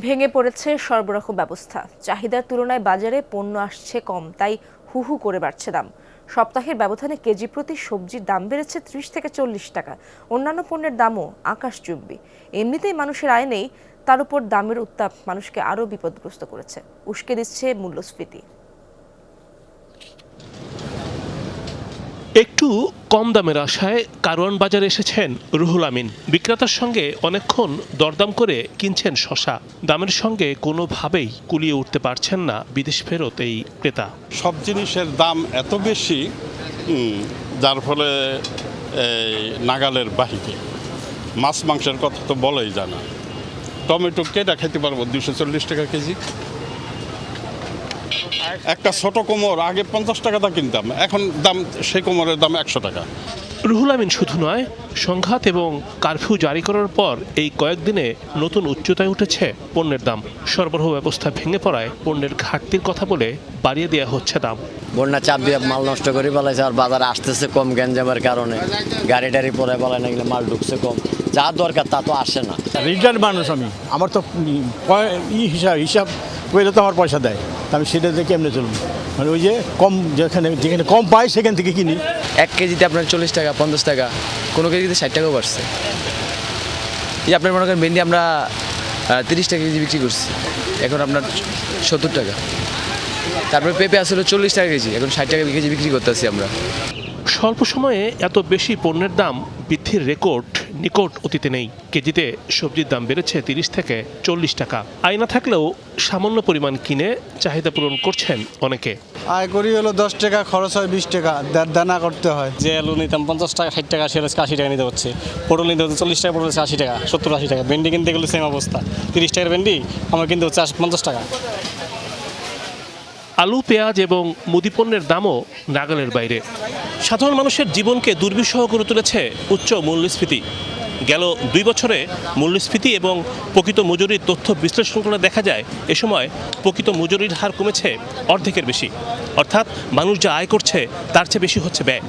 ভেঙে পড়েছে সরবরাহ ব্যবস্থা। চাহিদার তুলনায় বাজারে পণ্য আসছে কম, তাই হু হু করে বাড়ছে দাম। সপ্তাহের ব্যবধানে কেজি প্রতি সবজির দাম বেড়েছে ৩০ থেকে ৪০ টাকা। অন্যান্য পণ্যের দামও আকাশচুম্বী। এমনিতেই মানুষের আয় নেই, তার উপর দামের উত্তাপ মানুষকে আরও বিপদগ্রস্ত করেছে, উস্কে দিচ্ছে মূল্যস্ফীতি। একটু কম দামের আশায় কারওয়ান বাজারে এসেছেন রুহুল আমিন। বিক্রেতার সঙ্গে অনেকক্ষণ দরদাম করে কিনছেন শসা। দামের সঙ্গে কোনোভাবেই কুলিয়ে উঠতে পারছেন না বিদেশ ফেরত এই ক্রেতা। সব জিনিসের দাম এত বেশি, যার ফলে নাগালের বাহিরে। মাছ মাংসের কথা তো বলাই যায় না। টমেটো কেটা খেতে পারবো 240 টাকা কেজি। একটা ছোট কোমর আগে 50 টাকাটা কিনতাম, এখন দাম সেই কোমরের দাম 100 টাকা। রুহুল আমিন শুধু নয়, সংঘাত এবং কারফিউ জারি করার পর এই কয়েকদিনে নতুন উচ্চতায় উঠেছে পণ্যের দাম। সরবরাহ ব্যবস্থা ভেঙে পড়ায় পণ্যের ঘাটতির কথা বলে বাড়িয়ে দেওয়া হচ্ছে দাম। বন্যা চাপ দিয়ে মাল নষ্ট করে বলেছে, আর বাজারে আসতেছে কম গ্যাঞ্জামের কারণে। গাড়ি টাড়ি পরে বলে না, মাল ঢুকছে কম, যা দরকার তা তো আসে না। রিটার্ন মানুষ আমি, আমার তো হিসাব করলে তো আমার পয়সা দেয়, আমি সেটা দেখে এমনি চলবো। মানে ওই যে কম, যেখানে কম পাই সেখান থেকে কিনি। 1 কেজিতে আপনার 40 টাকা 50 টাকা, কোনো কেজিতে 60 টাকাও বাড়ছে। এই আপনার মনে করেন ভেন্ডি আমরা 30 টাকা কেজি বিক্রি করছি, এখন আপনার 70 টাকা। তারপরে পেঁপে আসলে 40 টাকা কেজি, এখন 60 টাকা কেজি বিক্রি করতেছি আমরা। স্বল্প সময়ে এত বেশি পণ্যের দাম বৃদ্ধির রেকর্ড নিকট অতীতে নেই। কেজিতে সবজির দাম বেড়েছে 30 থেকে 40 টাকা। আয় না থাকলেও সামান্য পরিমাণ কিনে চাহিদা পূরণ করছেন অনেকে। আয় করি হলো 10 টাকা, খরচ হয় 20 টাকা, দানা করতে হয়। যে আলু নিতাম 50 টাকা 60 টাকা, সে 80 টাকা নিতে হচ্ছে। পটল নিতে হচ্ছে 40 টাকা, পটল 80 টাকা, 70-80 টাকা। ভেন্ডি কিনতে গেলে সেম অবস্থা, 30 টাকার ভেন্ডি আমার কিনতে হচ্ছে 50 টাকা। আলু, পেঁয়াজ এবং মুদি পণ্যের দামও নাগালের বাইরে। সাধারণ মানুষের জীবনকে দুর্বিষহ করে তুলেছে উচ্চ মূল্যস্ফীতি। গেল 2 বছরে মূল্যস্ফীতি এবং প্রকৃত মজুরির তথ্য বিশ্লেষণ করে দেখা যায়, এ সময় প্রকৃত মজুরির হার কমেছে অর্ধেকের বেশি। অর্থাৎ মানুষ যা আয় করছে তার চেয়ে বেশি হচ্ছে ব্যয়।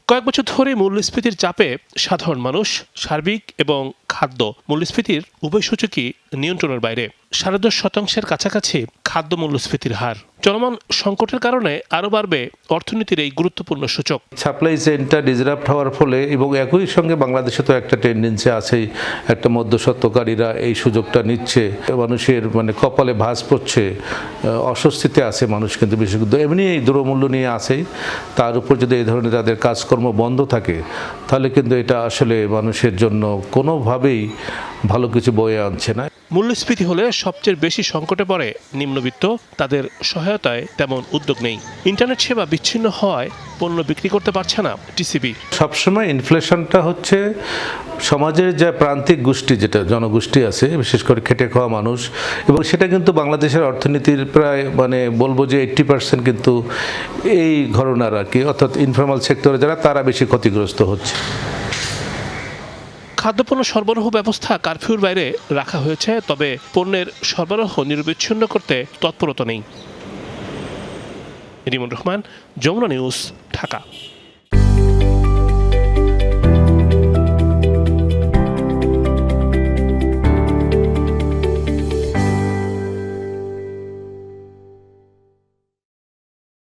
কয়েক বছর ধরে মূল্যস্ফীতির চাপে সাধারণ মানুষ, সার্বিক এবং খাদ্য মূল্যস্ফীতির উভয় সূচকই নিয়ন্ত্রণের বাইরে। 10.5% কাছাকাছি খাদ্য মূল্যস্ফীতির হার। চলমান সংকটের কারণে আরও বাড়বে অর্থনীতির এই গুরুত্বপূর্ণ সূচক। সাপ্লাই চেইনটা ডিসরাপ্ট হওয়ার ফলে এবং একই সঙ্গে বাংলাদেশে তো একটা টেন্ডেন্সি আছেই, একটা মধ্যস্বত্বকারীরা এই সুযোগটা নিচ্ছে, মানুষের মানে কপালে ভাঁজ পড়ছে, অস্বস্তিতে আছে মানুষ, কিন্তু বিশেষ করে এমনি এই দ্রব্যমূল্য নিয়ে আছেই। তার উপর যদি এই ধরনের তাদের কাজকর্ম বন্ধ থাকে, তাহলে কিন্তু এটা আসলে মানুষের জন্য কোনোভাবেই ভালো কিছু বয়ে আনছে না। মূল্যস্ফীতি হলে সবচেয়ে বেশি সংকটে পড়ে নিম্নবিত্ত, তাদের সহায়তায় তেমন উদ্যোগ নেই। ইন্টারনেট সেবা বিচ্ছিন্ন হওয়ায় পণ্য বিক্রি করতে পারছে না টিসিবি। সবসময় ইনফ্লেশনটা হচ্ছে সমাজের যে প্রান্তিক গোষ্ঠী, যেটা জনগোষ্ঠী আছে, বিশেষ করে খেটে খাওয়া মানুষ, এবং সেটা কিন্তু বাংলাদেশের অর্থনীতির প্রায় মানে বলবো যে 80% কিন্তু এই ঘটনার আর কি, অর্থাৎ ইনফর্মাল সেক্টরে যারা, তারা বেশি ক্ষতিগ্রস্ত হচ্ছে। খাদ্যপণ্য সরবরাহ ব্যবস্থা কারফিউর বাইরে রাখা হয়েছে, তবে পণ্যের সরবরাহ নিরবিচ্ছিন্ন করতে তৎপরতা নেই। রিমন রহমান, যমুনা নিউজ, ঢাকা।